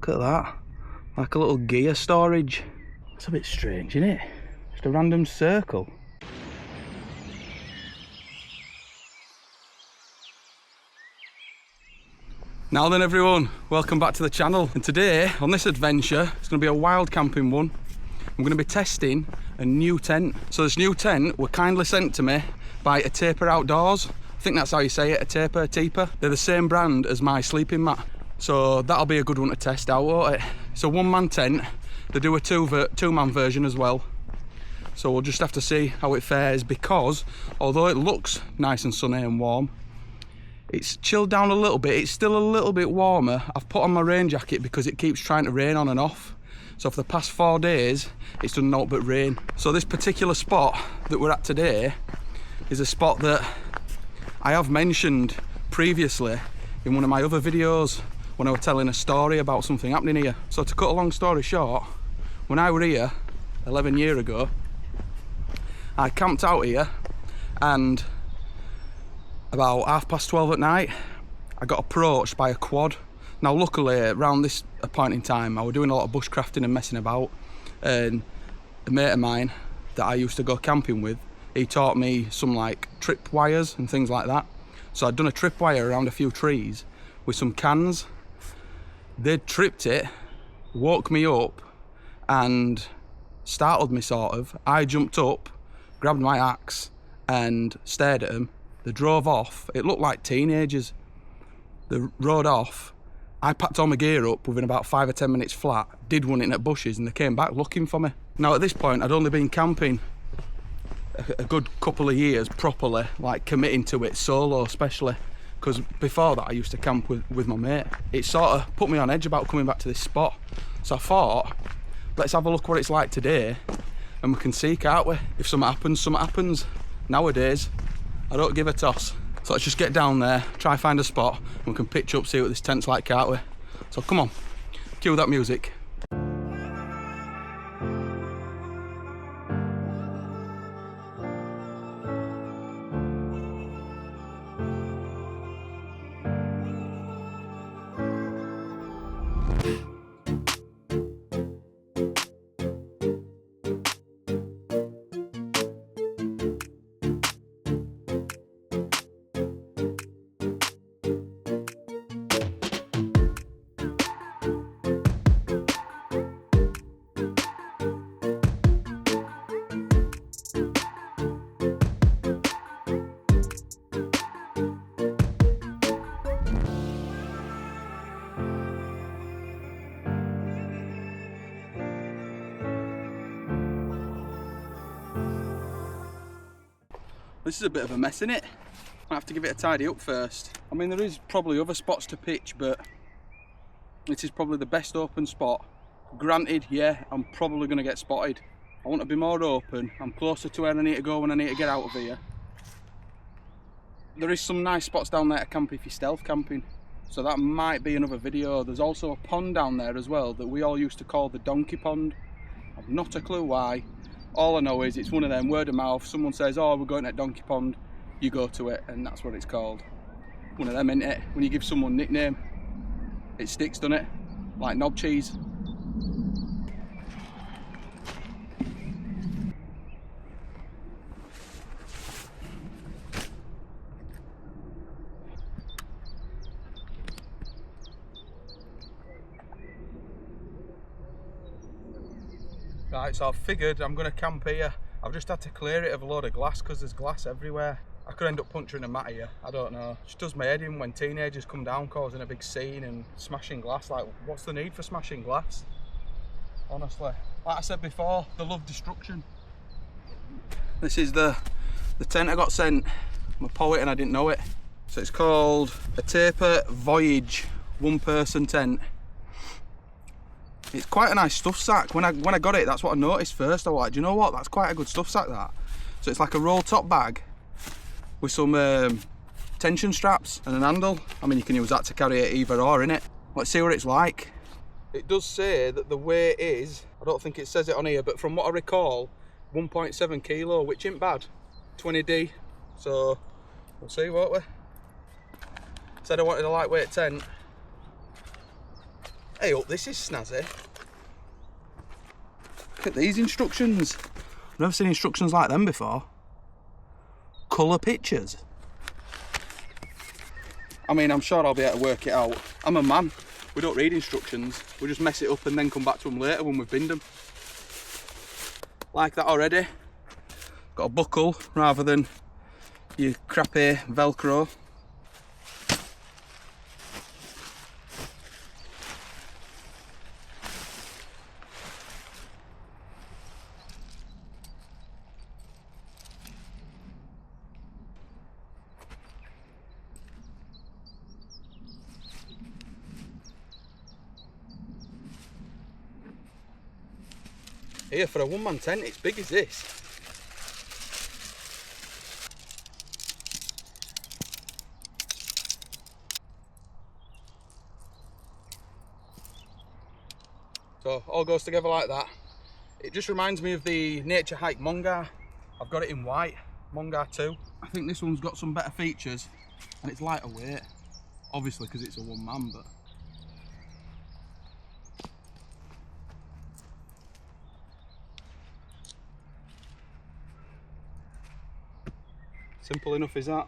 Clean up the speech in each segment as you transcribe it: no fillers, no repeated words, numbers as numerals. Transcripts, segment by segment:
Look at that. Like a little gear storage. It's a bit strange, isn't it? Just a random circle. Now then everyone, welcome back to the channel. And today, on this adventure, it's going to be a wild camping one. I'm going to be testing a new tent. So this new tent were kindly sent to me by Atepa Outdoors. I think that's how you say it, Atepa. They're the same brand as my sleeping mat. So that'll be a good one to test out, won't it? It's a one-man tent. They do a two-man version as well. So we'll just have to see how it fares, because although it looks nice and sunny and warm, it's chilled down a little bit. It's still a little bit warmer. I've put on my rain jacket because it keeps trying to rain on and off. So for the past 4 days, it's done naught but rain. So this particular spot that we're at today is a spot that I have mentioned previously in one of my other videos when I was telling a story about something happening here. So to cut a long story short, when I were here 11 years ago, I camped out here, and about 12:30 at night, I got approached by a quad. Now luckily around this point in time I was doing a lot of bushcrafting and messing about, and a mate of mine that I used to go camping with, he taught me some like trip wires and things like that. So I'd done a trip wire around a few trees with some cans. They'd tripped it, woke me up and startled me sort of. I jumped up, grabbed my axe and stared at them. They drove off. It looked like teenagers. They rode off. I packed all my gear up within about 5 or 10 minutes flat, did one in at bushes, and they came back looking for me. Now at this point I'd only been camping a good couple of years properly, like committing to it solo especially, because before that I used to camp with my mate. It sort of put me on edge about coming back to this spot. So I thought, let's have a look what it's like today, and we can see, can't we? If something happens, something happens. Nowadays, I don't give a toss. So let's just get down there, try find a spot, and we can pitch up, see what this tent's like, can't we? So come on, cue that music. This is a bit of a mess, innit? I have to give it a tidy up first. I mean, there is probably other spots to pitch, but this is probably the best open spot. Granted, yeah, I'm probably going to get spotted. I want to be more open. I'm closer to where I need to go when I need to get out of here. There is some nice spots down there to camp if you're stealth camping, so that might be another video. There's also a pond down there as well that we all used to call the donkey pond. I've not a clue why. All I know is it's one of them, word of mouth. Someone says, oh, we're going to Donkey Pond, you go to it, and that's what it's called. One of them, isn't it? When you give someone a nickname, it sticks, doesn't it? Like knob cheese. Right, so I've figured I'm going to camp here. I've just had to clear it of a load of glass because there's glass everywhere. I could end up puncturing a mat here, I don't know. It just does my head in when teenagers come down causing a big scene and smashing glass. Like, what's the need for smashing glass? Honestly. Like I said before, they love destruction. This is the tent I got sent. I'm a poet and I didn't know it. So it's called Atepa Voyage, one-person tent. It's quite a nice stuff sack. When I got it, that's what I noticed first. I was like, do you know what? That's quite a good stuff sack, that. So it's like a roll top bag with some tension straps and an handle. I mean, you can use that to carry it either or, innit? Let's see what it's like. It does say that the weight is, I don't think it says it on here, but from what I recall, 1.7 kilo, which ain't bad. 20D. So we'll see, won't we? Said I wanted a lightweight tent. Hey up, this is snazzy. Look at these instructions. I've never seen instructions like them before. Colour pictures. I mean, I'm sure I'll be able to work it out. I'm a man. We don't read instructions. We just mess it up and then come back to them later when we've binned them. Like that already. Got a buckle rather than your crappy Velcro. Here, for a one-man tent, it's big as this. So, all goes together like that. It just reminds me of the Nature Hike Mongar. I've got it in white, Mongar 2. I think this one's got some better features, and it's lighter weight. Obviously, because it's a one-man, but... simple enough is that.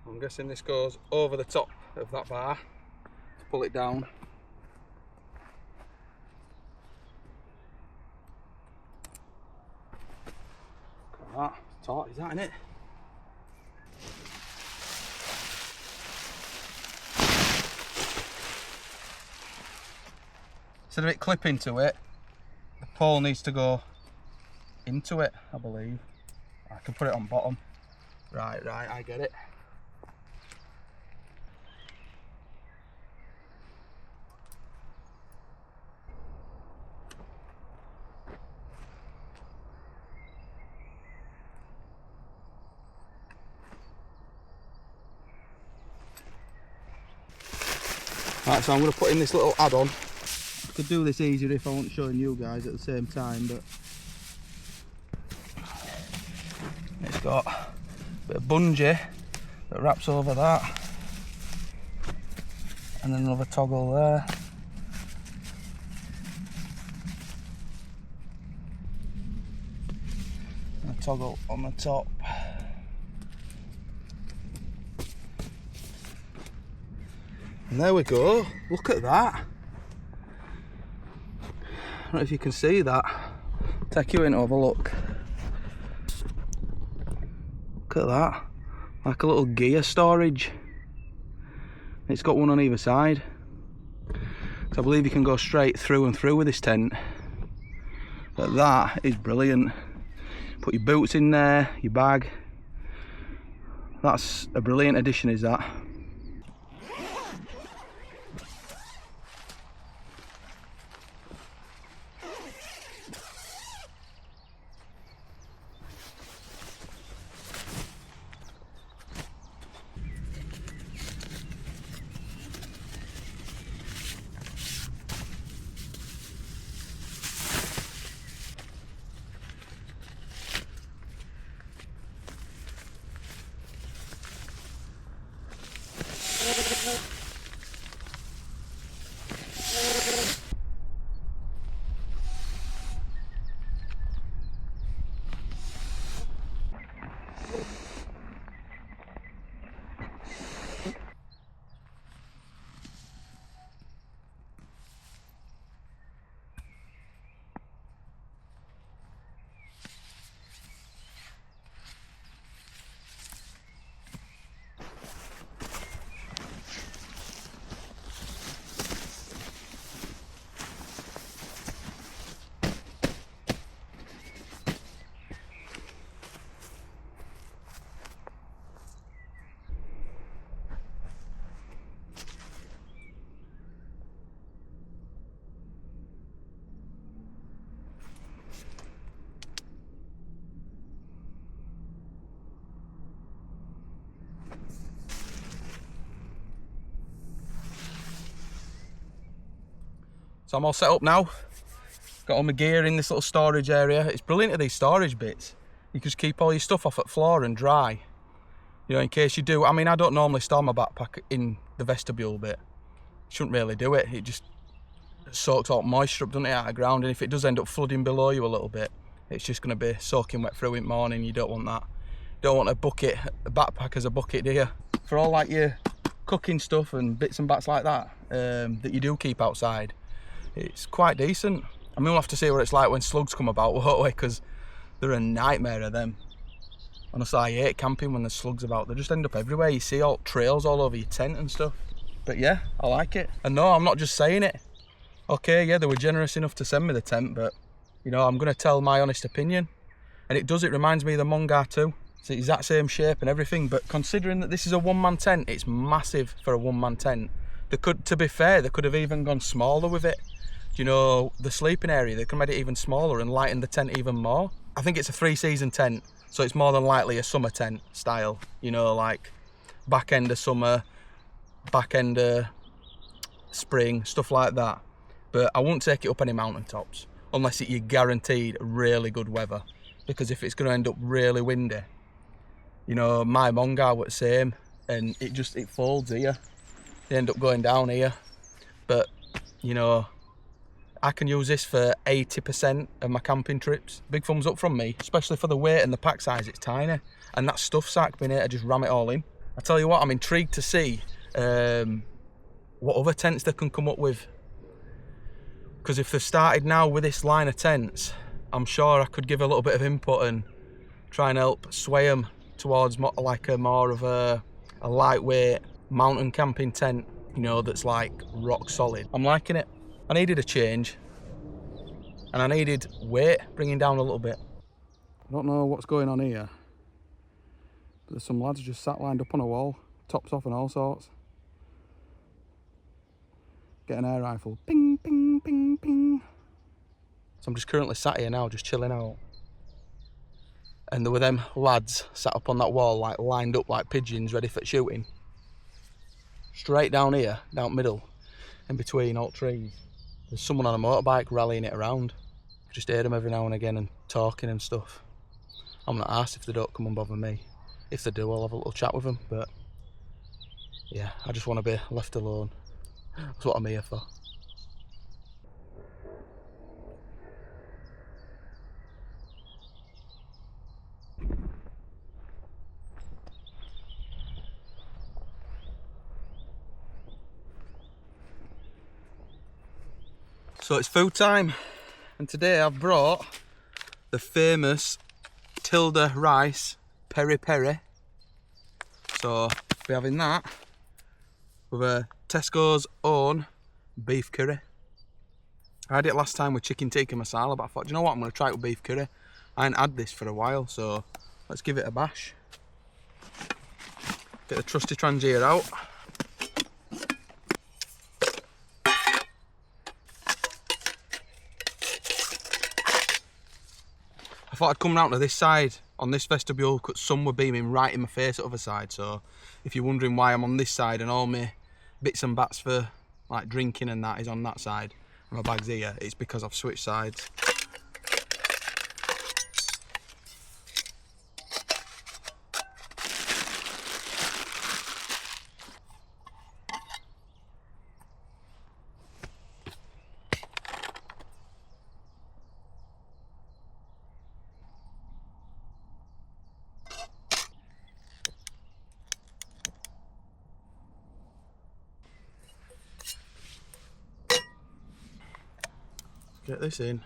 I'm guessing this goes over the top of that bar to pull it down. That taut, is that in it? Instead of it clipping to it, the pole needs to go into it, I believe. I can put it on bottom. Right, I get it. Right, so I'm going to put in this little add-on. I could do this easier if I wasn't showing you guys at the same time, but it's got a bit of bungee that wraps over that, and then another toggle there. And a toggle on the top. And there we go, look at that. I don't know if you can see that. Take you in to have a look. Look at that, like a little gear storage. It's got one on either side. So I believe you can go straight through and through with this tent. But that is brilliant. Put your boots in there, your bag. That's a brilliant addition, is that? So I'm all set up now. Got all my gear in this little storage area. It's brilliant at these storage bits. You can just keep all your stuff off at the floor and dry. You know, in case you do. I mean, I don't normally store my backpack in the vestibule bit. Shouldn't really do it. It just soaks all moisture up, doesn't it, out of the ground. And if it does end up flooding below you a little bit, it's just going to be soaking wet through in the morning. You don't want that. You don't want a backpack as a bucket, do you? For all like your cooking stuff and bits and bats like that, that you do keep outside, it's quite decent. I mean, we'll have to see what it's like when slugs come about, won't we? Because they're a nightmare of them. Honestly, I hate camping when there's slugs about. They just end up everywhere. You see all trails all over your tent and stuff. But yeah, I like it. And no, I'm not just saying it. Okay, yeah, they were generous enough to send me the tent, but you know, I'm going to tell my honest opinion. And it reminds me of the Mongar too. It's the exact same shape and everything, but considering that this is a one-man tent, it's massive for a one-man tent. To be fair, they could have even gone smaller with it. You know, the sleeping area, they could have made it even smaller and lightened the tent even more. I think it's a 3-season tent, so it's more than likely a summer tent style. You know, like back end of summer, back end of spring, stuff like that. But I wouldn't take it up any mountaintops unless you're guaranteed really good weather, because if it's going to end up really windy, you know, my Mongar was the same, and it folds here. They end up going down here. But you know, I can use this for 80% of my camping trips. Big thumbs up from me, especially for the weight and the pack size. It's tiny, and that stuff sack being able to just ram it all in. I tell you what, I'm intrigued to see what other tents they can come up with. Because if they've started now with this line of tents, I'm sure I could give a little bit of input and try and help sway them towards like more of a lightweight mountain camping tent, you know, that's like rock solid. I'm liking it. I needed a change, and I needed weight bringing down a little bit. I don't know what's going on here, but there's some lads just sat lined up on a wall, tops off and all sorts. Get an air rifle, ping, ping, ping, ping. So I'm just currently sat here now, just chilling out. And there were them lads sat up on that wall, like lined up like pigeons, ready for shooting. Straight down here, down middle, in between all trees. There's someone on a motorbike rallying it around. I just hear them every now and again and talking and stuff. I'm not asked if they don't come and bother me. If they do, I'll have a little chat with them. But yeah, I just want to be left alone. That's what I'm here for. So it's food time, and today I've brought the famous Tilda rice peri peri. So we're having that with a Tesco's own beef curry. I had it last time with chicken tikka masala, but I thought, you know what, I'm going to try it with beef curry. I ain't had this for a while, so let's give it a bash. Get the trusty Trangia out. I thought I'd come round to this side on this vestibule because sun were beaming right in my face at the other side. So if you're wondering why I'm on this side and all my bits and bats for like drinking and that is on that side and my bag's here, it's because I've switched sides. Get this in.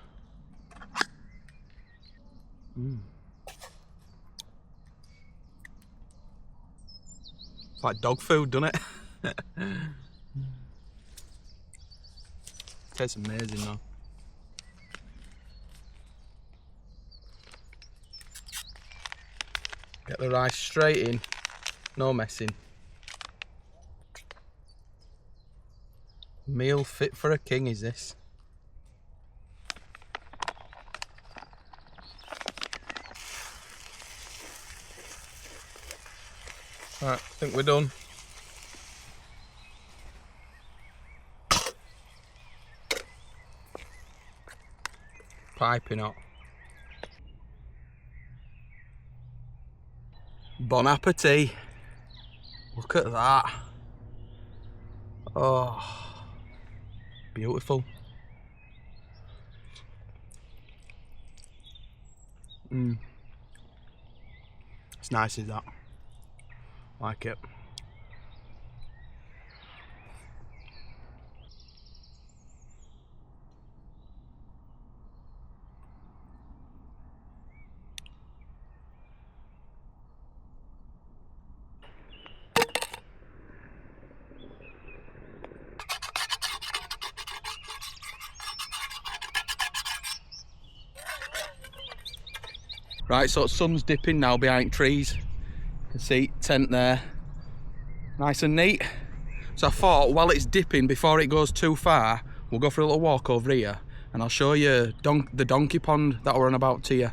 It's like dog food, doesn't it? Tastes amazing though. Get the rice straight in, no messing. Meal fit for a king is this. Right, I think we're done. piping hot. Bon appetit. Look at that. Oh, beautiful. It's nice, is that? Like it. Right, so the sun's dipping now behind trees. You can see tent there, nice and neat. So I thought while it's dipping, before it goes too far, we'll go for a little walk over here and I'll show you the donkey pond that we're on about to you,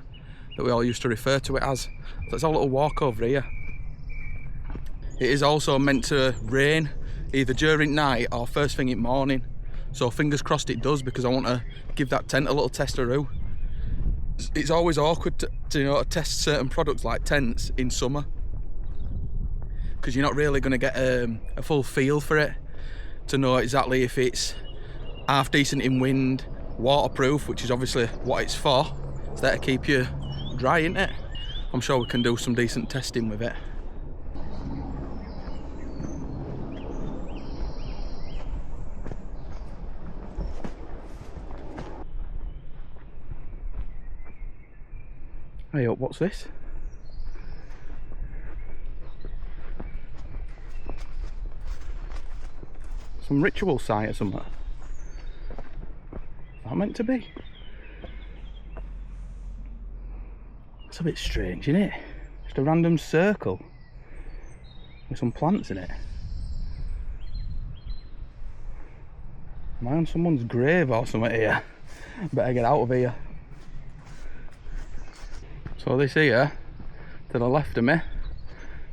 that we all used to refer to it as. So it's a little walk over here. It is also meant to rain either during night or first thing in morning. So fingers crossed it does, because I want to give that tent a little testaroo. It's always awkward to you know, test certain products like tents in summer, because you're not really going to get a full feel for it to know exactly if it's half decent in wind, waterproof, which is obviously what it's for. It's there to keep you dry, isn't it? I'm sure we can do some decent testing with it. Hey up, what's this? Some ritual site or something? Is that meant to be? It's a bit strange, isn't it? Just a random circle with some plants in it. Am I on someone's grave or something here? Better get out of here. So this here, to the left of me,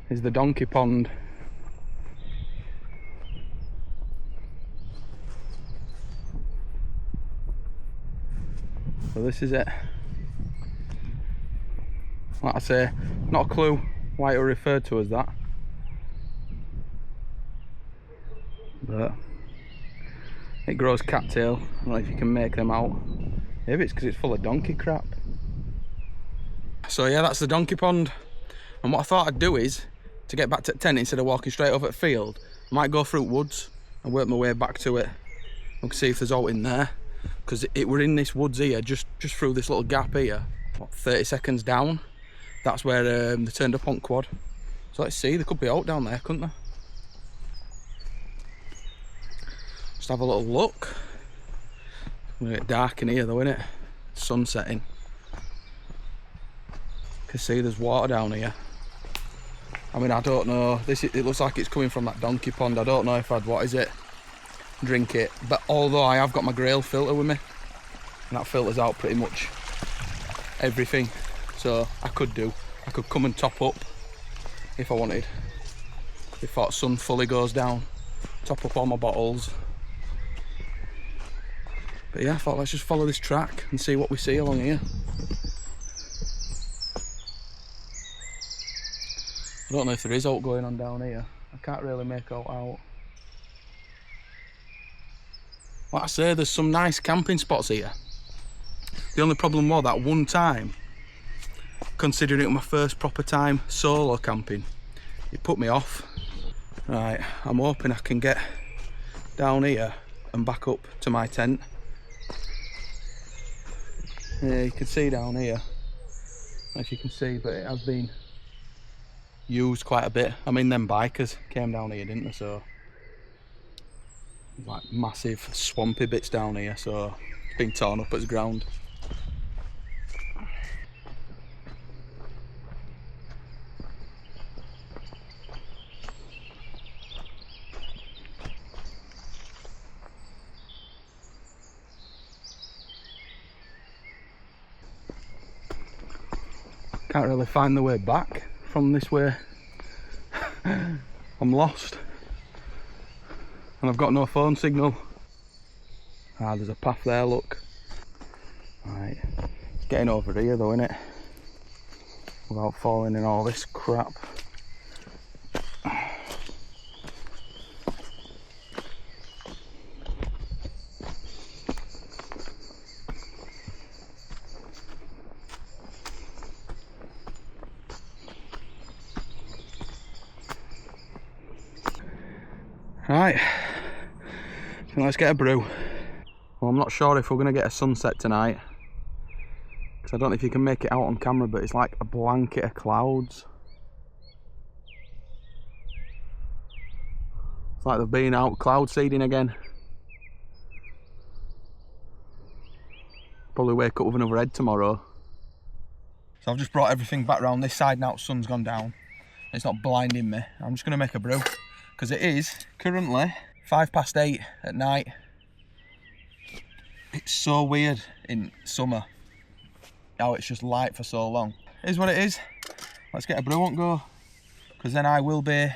is the donkey pond. So this is it. Like I say, not a clue why it was referred to as that, but it grows cattail. I don't know if you can make them out. Maybe it's because it's full of donkey crap. So yeah, that's the donkey pond. And what I thought I'd do is, to get back to the tent, instead of walking straight over the field, I might go through woods and work my way back to it and see if there's out in there. Because it were in this woods here, just through this little gap here, what, 30 seconds down. That's where they turned up on quad. So let's see, there could be out down there, couldn't there? Just have a little look. It's gonna get dark in here though, innit? Sun setting. You can see there's water down here. I mean, I don't know, it looks like it's coming from that donkey pond. I don't know if I'd, what is it, drink it. But although I have got my Grayl filter with me, and that filters out pretty much everything. So I could come and top up if I wanted, before the sun fully goes down, top up all my bottles. But yeah, I thought let's just follow this track and see what we see along here. I don't know if there is out going on down here. I can't really make out. Like I say, there's some nice camping spots here. The only problem was that one time, considering it was my first proper time solo camping, it put me off. Right, I'm hoping I can get down here and back up to my tent. Yeah, you can see down here, as you can see, but it has been used quite a bit. I mean, them bikers came down here, didn't they? So like massive swampy bits down here, so it's been torn up as ground. Can't really find the way back from this way. I'm lost and I've got no phone signal. Ah, there's a path there, look. Right, it's getting over here though, isn't it? Without falling in all this crap. Right, so let's get a brew. Well, I'm not sure if we're going to get a sunset tonight, because I don't know if you can make it out on camera, but it's like a blanket of clouds. It's like they've been out cloud seeding again. Probably wake up with another head tomorrow. So I've just brought everything back round this side now. The sun's gone down. It's not blinding me. I'm just going to make a brew, because it is currently 8:05 at night. It's so weird in summer how it's just light for so long. It is what it is. Let's get a brew on go, because then I will be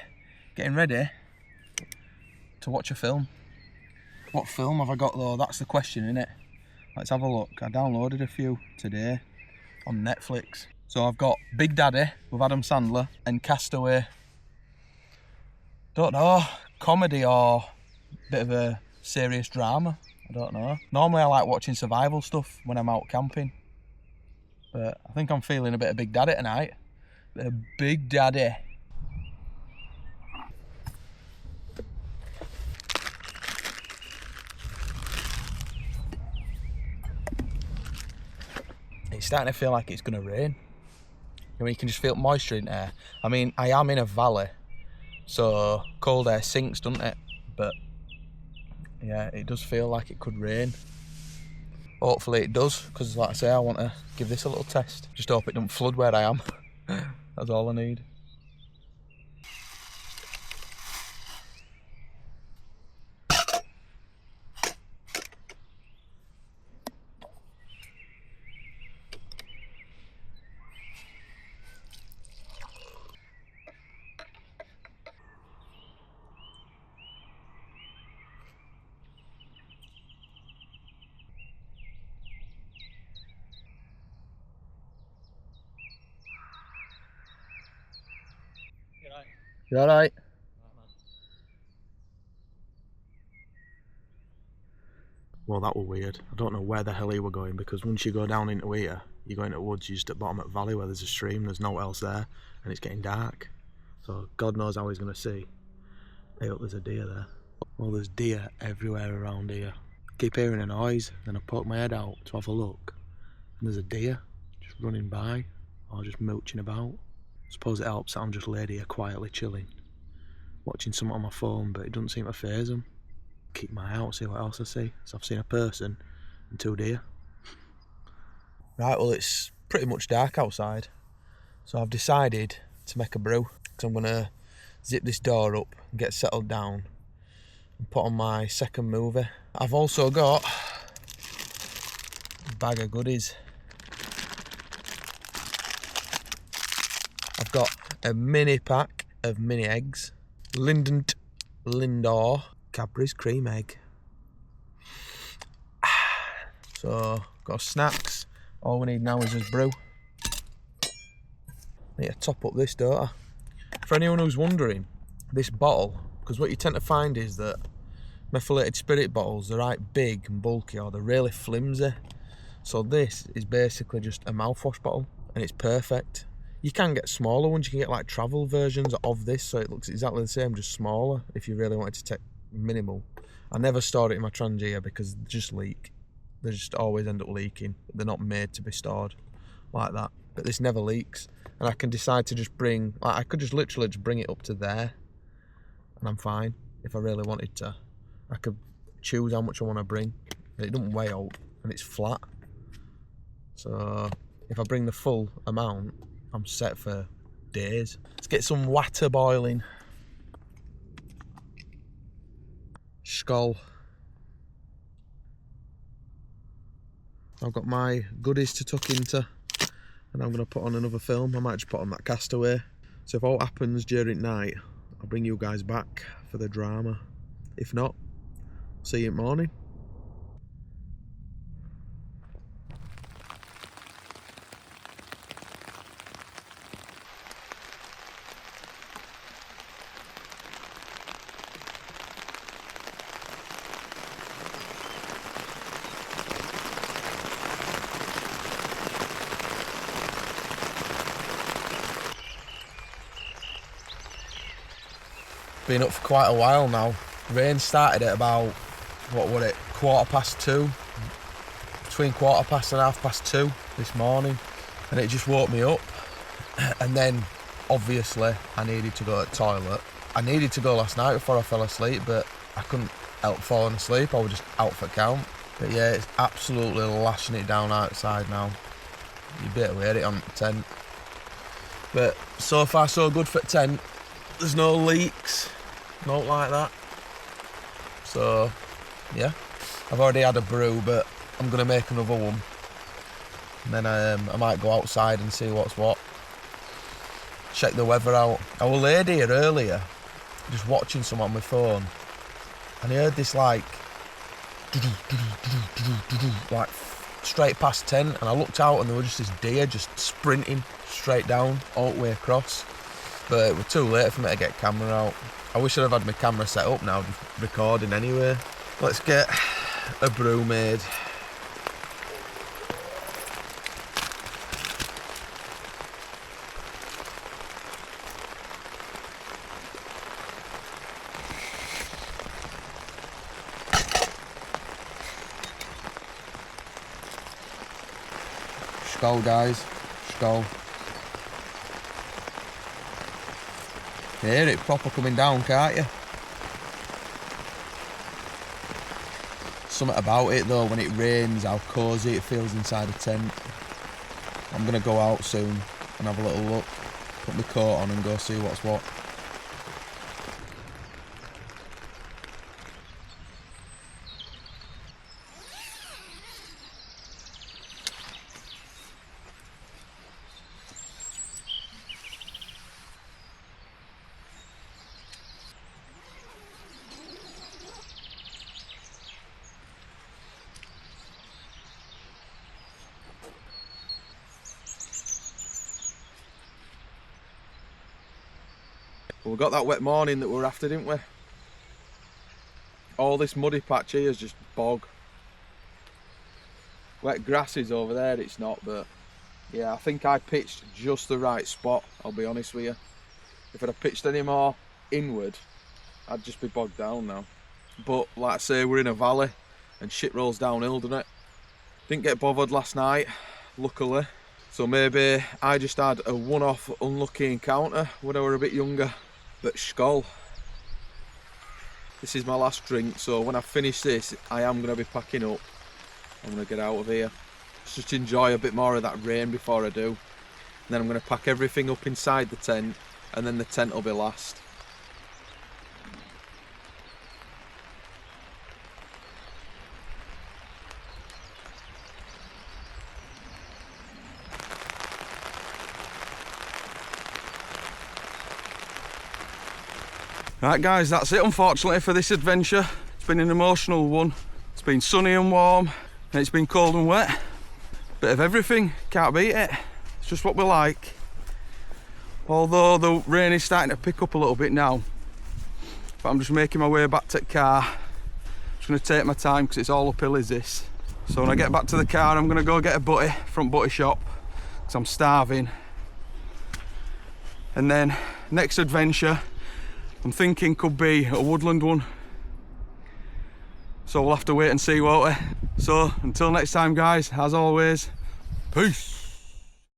getting ready to watch a film. What film have I got though? That's the question, innit? Let's have a look. I downloaded a few today on Netflix. So I've got Big Daddy with Adam Sandler and Castaway. Don't know, comedy or bit of a serious drama. I don't know. Normally I like watching survival stuff when I'm out camping, but I think I'm feeling a bit of Big Daddy tonight. Bit of Big Daddy. It's starting to feel like it's going to rain. I mean, you can just feel moisture in air. I mean, I am in a valley, so cold air sinks, doesn't it? But yeah, it does feel like it could rain. Hopefully it does, because like I say, I want to give this a little test. Just hope it don't flood where I am. That's all I need. You alright? Well, that was weird. I don't know where the hell he were going, because once you go down into here, you go into the woods, you're just at the bottom of the valley where there's a stream, there's no else there, and it's getting dark. So God knows how he's going to see. Hey, look, there's a deer there. Well, there's deer everywhere around here. I keep hearing a noise, then I poke my head out to have a look, and there's a deer just running by, or just mooching about. I suppose it helps that I'm just laid here quietly chilling, watching something on my phone, but it doesn't seem to faze them. Keep my eye out, see what else I see. So I've seen a person and 2 deer. Right, well, it's pretty much dark outside, so I've decided to make a brew. So I'm going to zip this door up and get settled down and put on my second movie. I've also got a bag of goodies. I've got a mini pack of mini eggs, Lindor Cadbury's cream egg. So, got snacks. All we need now is this brew. Need to top up this, don't I? For anyone who's wondering, this bottle, because what you tend to find is that methylated spirit bottles, they're right big and bulky, or they're really flimsy. So this is basically just a mouthwash bottle, and it's perfect. You can get smaller ones, you can get like travel versions of this, so it looks exactly the same, just smaller, if you really wanted to take minimal. I never stored it in my Trangia because they just leak. They just always end up leaking. They're not made to be stored like that. But this never leaks, and I can decide to just bring, like, I could just literally just bring it up to there, and I'm fine if I really wanted to. I could choose how much I want to bring. It doesn't weigh out, and it's flat. So if I bring the full amount, I'm set for days. Let's get some water boiling. Skull. I've got my goodies to tuck into, and I'm going to put on another film. I might just put on that Castaway. So if all happens during night, I'll bring you guys back for the drama. If not, see you in the morning. Been up for quite a while now. Rain started at about, what were it, 2:15, between 2:15 and 2:30 this morning, and it just woke me up. And then obviously I needed to go to the toilet. I needed to go last night before I fell asleep, but I couldn't help falling asleep. I was just out for count. But yeah, it's absolutely lashing it down outside now. You better wear it on the tent. But so far so good for the tent. There's no leaks, nothing like that. So yeah, I've already had a brew, but I'm gonna make another one. And then I might go outside and see what's what. Check the weather out. I was laid here earlier, just watching some on my phone, and I heard this like straight past tent, and I looked out and there was just this deer just sprinting straight down all the way across. But it was too late for me to get camera out. I wish I'd have had my camera set up now, just recording anyway. Let's get a brew made. Skål guys, skål. You hear it proper coming down, can't you? Something about it though, when it rains, how cosy it feels inside a tent. I'm gonna go out soon and have a little look, put my coat on and go see what's what. Well, we got that wet morning that we were after, didn't we? All this muddy patch here is just bog. Wet grass is over there, it's not, but yeah, I think I pitched just the right spot, I'll be honest with you. If I'd have pitched any more inward, I'd just be bogged down now. But like I say, we're in a valley and shit rolls downhill, doesn't it? Didn't get bothered last night, luckily. So maybe I just had a one-off unlucky encounter when I were a bit younger. But skål. This is my last drink, so when I finish this, I am going to be packing up. I'm going to get out of here. Just enjoy a bit more of that rain before I do. And then I'm going to pack everything up inside the tent, and then the tent will be last. Right guys, that's it unfortunately for this adventure. It's been an emotional one. It's been sunny and warm, and it's been cold and wet. Bit of everything, can't beat it. It's just what we like. Although the rain is starting to pick up a little bit now. But I'm just making my way back to the car. Just gonna take my time because it's all uphill is this. So when I get back to the car, I'm gonna go get a butty, front butty shop, because I'm starving. And then next adventure, I'm thinking could be a woodland one. So we'll have to wait and see, won't we? So until next time guys, as always, peace.